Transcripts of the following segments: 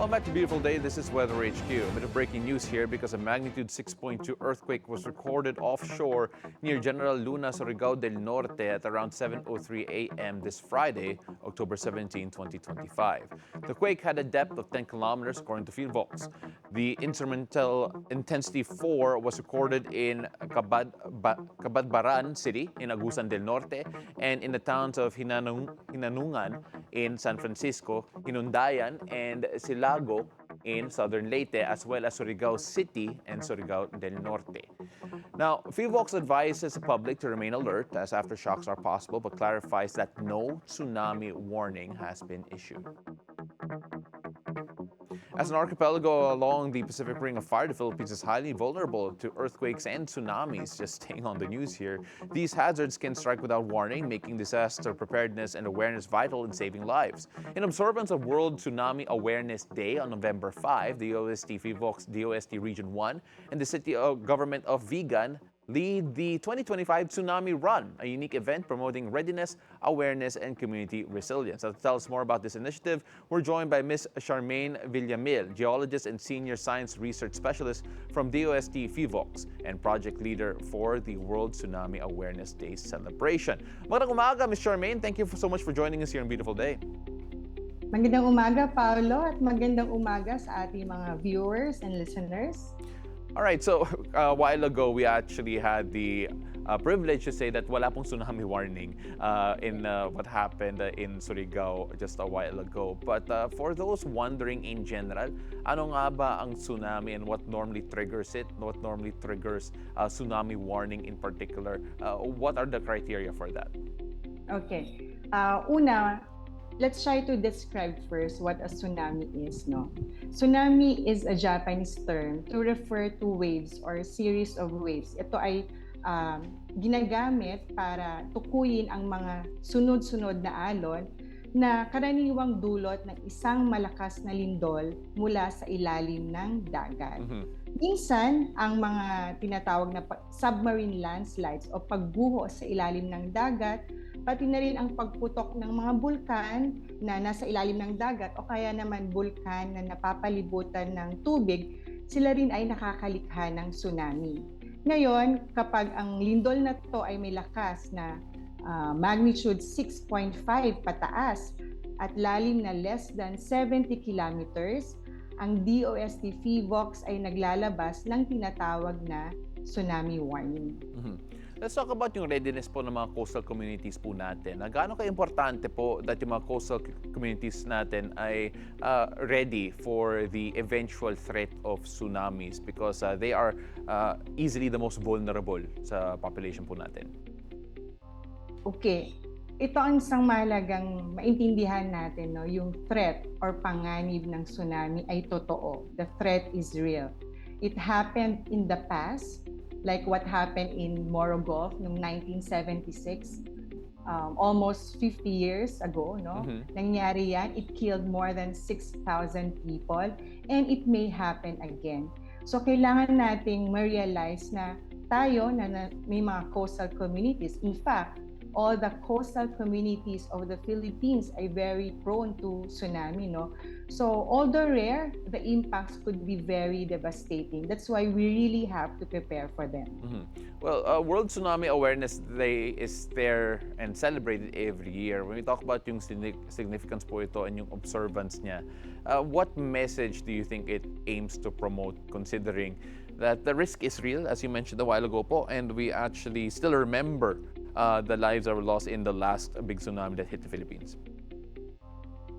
Welcome back to Beautiful Day. This is Weather HQ. A bit of breaking news here because a magnitude 6.2 earthquake was recorded offshore near General Luna, Surigao del Norte at around 7:03 a.m. this Friday, October 17, 2025. The quake had a depth of 10 kilometers according to PHIVOLCS. The instrumental intensity 4 was recorded in Cabadbaran City in Agusan del Norte and in the towns of Hinanungan in San Francisco, Hinundayan, and Silago in southern Leyte, as well as Surigao City and Surigao del Norte. Now, PHIVOLCS advises the public to remain alert as aftershocks are possible, but clarifies that no tsunami warning has been issued. As an archipelago along the Pacific Ring of Fire, the Philippines is highly vulnerable to earthquakes and tsunamis. Just staying on the news here, these hazards can strike without warning, making disaster preparedness and awareness vital in saving lives. In observance of World Tsunami Awareness Day on November 5, the DOST PHIVOLCS DOST Region 1 and the City Government of Vigan lead the 2025 Tsunami Run, a unique event promoting readiness, awareness, and community resilience. To tell us more about this initiative, we're joined by Ms. Charmaine Villamil, geologist and senior science research specialist from DOST PHIVOLCS and project leader for the World Tsunami Awareness Day celebration. Magandang umaga, Ms. Charmaine. Thank you so much for joining us here on Beautiful Day. Magandang umaga, Paolo, at magandang umaga sa ating mga viewers and listeners. All right, so a while ago, we actually had the privilege to say that wala pong tsunami warning in what happened in Surigao just a while ago. But for those wondering in general, ano nga ba ang tsunami and what normally triggers it? What normally triggers tsunami warning in particular? What are the criteria for that? Okay. Una, let's try to describe first what a tsunami is, no? Tsunami is a Japanese term to refer to waves or series of waves. Ito ay ginagamit para tukuyin ang mga sunod-sunod na alon na karaniwang dulot ng isang malakas na lindol mula sa ilalim ng dagat. Minsan, ang mga tinatawag na submarine landslides o pagguho sa ilalim ng dagat, pati na rin ang pagputok ng mga bulkan na nasa ilalim ng dagat o kaya naman bulkan na napapalibutan ng tubig, sila rin ay nakakalikha ng tsunami. Ngayon, kapag ang lindol na to ay may lakas na magnitude 6.5 pataas at lalim na less than 70 kilometers, ang DOST PHIVOLCS ay naglalabas ng tinatawag na tsunami warning. Let's talk about yung readiness po ng mga coastal communities po natin. Gaano ka-importante po that yung mga coastal communities natin ay ready for the eventual threat of tsunamis because they are easily the most vulnerable sa population po natin? Okay. Ito ang isang mahalagang maintindihan natin, no? Yung threat or panganib ng tsunami ay totoo. The threat is real. It happened in the past, like what happened in Moro Gulf noong 1976, almost 50 years ago, no? Nangyari yan, it killed more than 6,000 people, and it may happen again. So kailangan nating ma-realize na tayo na may mga coastal communities. In fact, all the coastal communities of the Philippines are very prone to tsunami, no? So, although rare, the impacts could be very devastating. That's why we really have to prepare for them. Well, World Tsunami Awareness Day is there and celebrated every year. When we talk about yung significance po ito and yung observance niya, what message do you think it aims to promote considering that the risk is real, as you mentioned a while ago po, and we actually still remember the lives that were lost in the last big tsunami that hit the Philippines?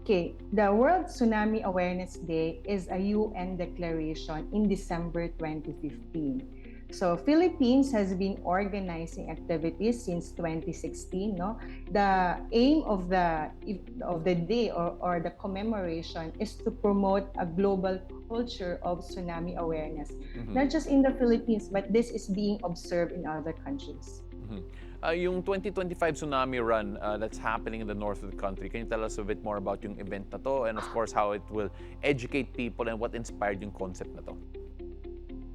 Okay, the World Tsunami Awareness Day is a UN declaration in December 2015. So Philippines has been organizing activities since 2016. No, the aim of the day or the commemoration is to promote a global culture of tsunami awareness, not just in the Philippines, but this is being observed in other countries. Yung 2025 Tsunami Run that's happening in the north of the country, can you tell us a bit more about yung event na to and of course how it will educate people and what inspired yung concept na to?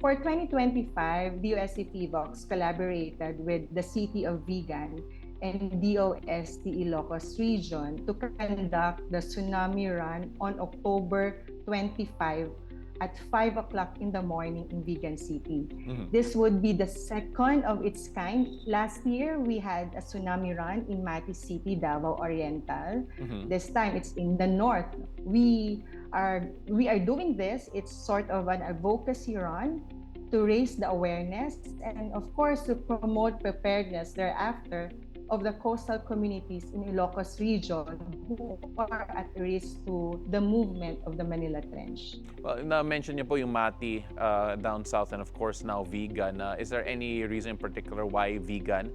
For 2025, DOST PHIVOLCS collaborated with the City of Vigan and DOST Ilocos Region to conduct the Tsunami Run on October 25 at 5 o'clock in the morning in Vigan City. This would be the second of its kind. Last year, we had a Tsunami Run in Mati City, Davao Oriental. This time, it's in the north. We are doing this. It's sort of an advocacy run to raise the awareness and, of course, to promote preparedness thereafter of the coastal communities in Ilocos Region who are at risk to the movement of the Manila Trench. Well, na-mention niyo po yung Mati down south and of course now Vigan. Is there any reason in particular why Vigan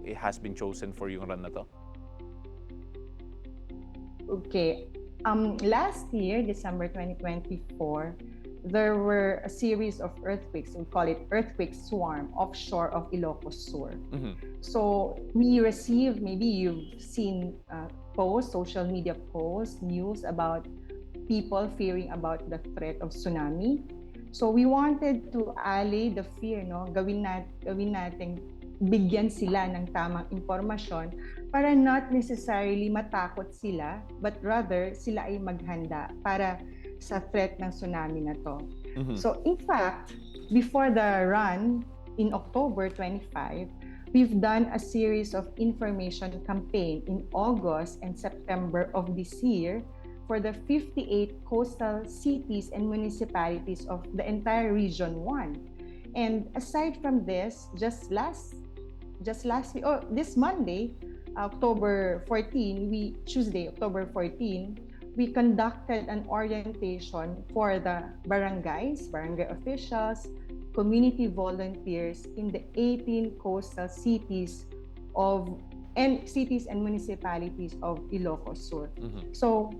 it has been chosen for yung run na to? Okay. Last year, December 2024, there were a series of earthquakes. We call it earthquake swarm offshore of Ilocos Sur. So we received, maybe you've seen posts, social media posts, news about people fearing about the threat of tsunami. So we wanted to allay the fear, no? Gawin natin, bigyan sila ng tamang impormasyon para not necessarily matakot sila, but rather sila ay maghanda para sa threat ng tsunami na to. So in fact, before the run in October 25, we've done a series of information campaign in August and September of this year for the 58 coastal cities and municipalities of the entire Region 1. And aside from this, just last week, this Monday, October 14, Tuesday, October 14, we conducted an orientation for the barangays, barangay officials, community volunteers in the 18 coastal cities and municipalities of Ilocos Sur. So,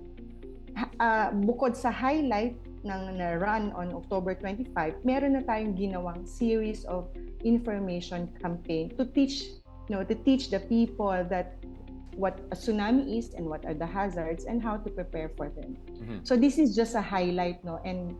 bukod sa highlight ng run on October 25, meron na tayong ginawang series of information campaign to teach the people that what a tsunami is and what are the hazards and how to prepare for them. So this is just a highlight, no? And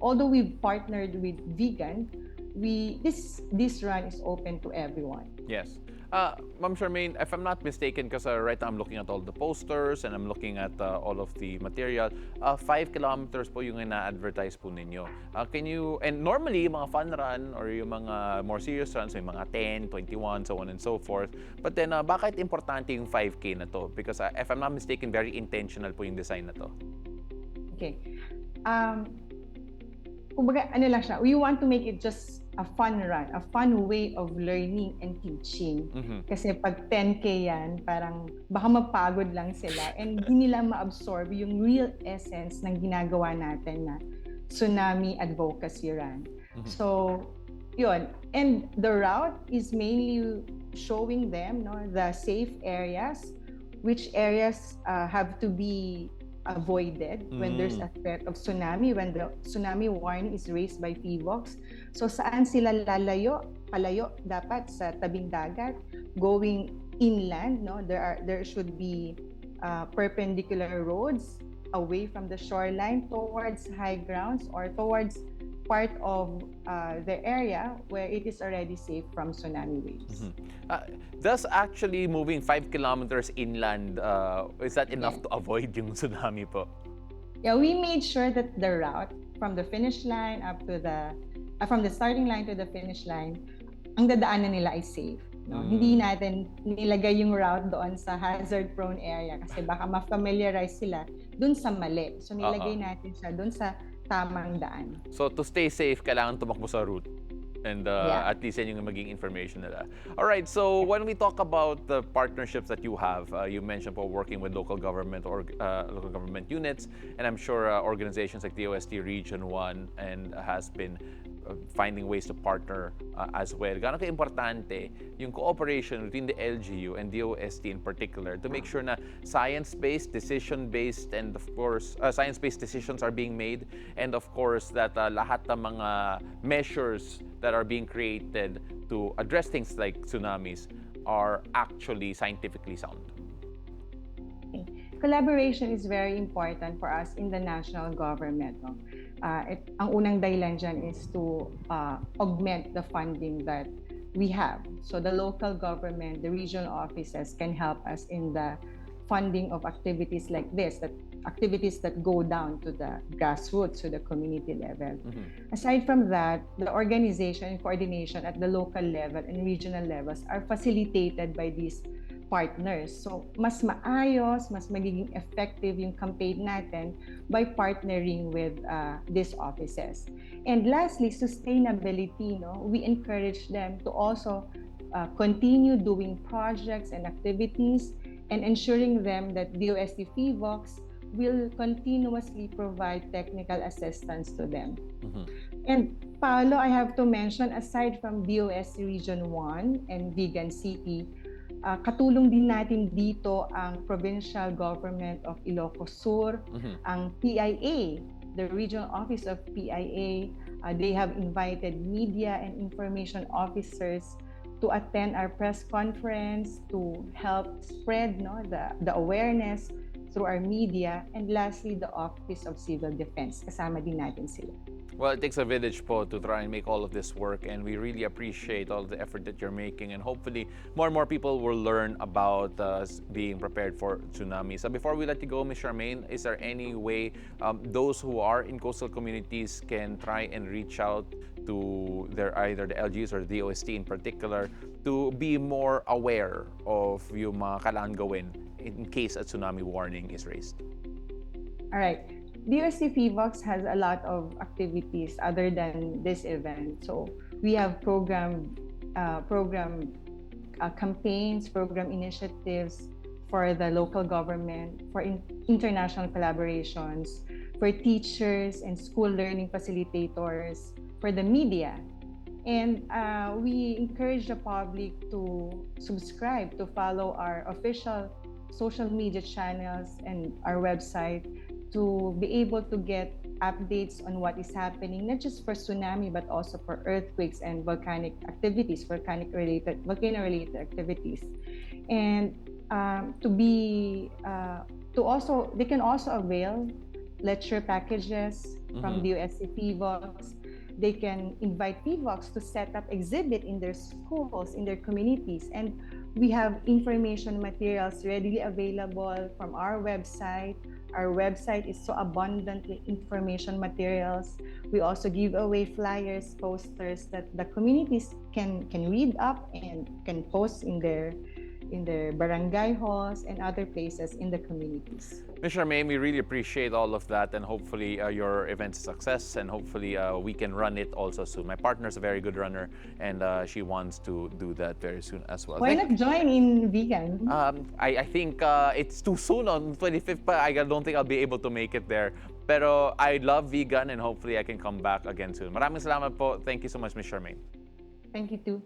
although we've partnered with Vigan, this run is open to everyone. Yes. Ma'am Charmaine, if I'm not mistaken, because right now I'm looking at all the posters and I'm looking at all of the material, 5 kilometers po yung ina-advertise po ninyo. And normally, yung mga fun run or yung mga more serious runs, may mga 10, 21, so on and so forth. But then, bakit importante yung 5K na to? Because if I'm not mistaken, very intentional po yung design na to. Okay. Kumbaga, ano lang siya, we want to make it just a fun run, a fun way of learning and teaching. Kasi pag 10K yan, parang baka mapagod lang sila and hindi nila ma-absorb yung real essence ng ginagawa natin na tsunami advocacy run. So, yun. And the route is mainly showing them, no, the safe areas, which areas have to be avoided when there's a threat of tsunami, when the tsunami warning is raised by PHIVOLCS. So saan sila palayo dapat sa tabing dagat, going inland, no? There should be perpendicular roads away from the shoreline towards high grounds or towards part of the area where it is already safe from tsunami waves. Does actually moving 5 kilometers inland, is that enough to avoid yung tsunami po? Yeah, we made sure that the route from the finish line up to from the starting line to the finish line, ang dadaanan nila ay safe. No? Hindi natin nilagay yung route doon sa hazard-prone area kasi baka ma-familiarize sila dun sa mali. So nilagay natin siya dun sa tamang daan. So to stay safe, kailangan tumakbo sa route. And at least yan yung maging information nila. All right, so when we talk about the partnerships that you have, you mentioned po working with local government or local government units, and I'm sure organizations like DOST Region 1 and has been finding ways to partner as well. Gaano ka-importante yung cooperation between the LGU and DOST in particular to make sure na science-based, decision-based, and of course, science-based decisions are being made, and of course, that lahat ng mga measures that are being created to address things like tsunamis are actually scientifically sound. Collaboration is very important for us in the national government. No? Ang unang dahilan dyan is to augment the funding that we have. So the local government, the regional offices can help us in the funding of activities like this, that activities that go down to the grassroots, to the community level. Aside from that, the organization and coordination at the local level and regional levels are facilitated by these partners. So, mas maayos, mas magiging effective yung campaign natin by partnering with these offices. And lastly, sustainability. No? We encourage them to also continue doing projects and activities and ensuring them that DOST PHIVOLCS will continuously provide technical assistance to them. And Paolo, I have to mention, aside from DOST Region 1 and Vigan City, katulong din natin dito ang Provincial Government of Ilocos Sur, ang PIA, the Regional Office of PIA. They have invited media and information officers to attend our press conference to help spread the awareness through our media. And lastly, the Office of Civil Defense. Kasama din natin sila. Well, it takes a village po to try and make all of this work, and we really appreciate all the effort that you're making, and hopefully more and more people will learn about being prepared for tsunamis. So before we let you go, Ms. Charmaine, is there any way those who are in coastal communities can try and reach out to either the LGUs or the DOST in particular to be more aware of yung mga kailangan gawin in case a tsunami warning is raised? All right. DOST PHIVOLCS has a lot of activities other than this event. So we have program campaigns, program initiatives for the local government, for international collaborations, for teachers and school learning facilitators, for the media. And we encourage the public to subscribe, to follow our official social media channels and our website, to be able to get updates on what is happening, not just for tsunami, but also for earthquakes and volcanic activities, volcano-related activities. And they can also avail lecture packages from DOST PHIVOLCS. They can invite PHIVOLCS to set up exhibit in their schools, in their communities. And we have information materials readily available from our website. Our website is so abundant with information materials. We also give away flyers, posters that the communities can read up and can post in their barangay halls and other places in the communities. Ms. Charmaine, we really appreciate all of that, and hopefully your event's a success, and hopefully we can run it also soon. My partner's a very good runner, and she wants to do that very soon as well. Why not join in Vigan? I think it's too soon on 25th, but I don't think I'll be able to make it there. Pero I love Vigan, and hopefully I can come back again soon. Maraming salamat po. Thank you so much, Ms. Charmaine. Thank you too.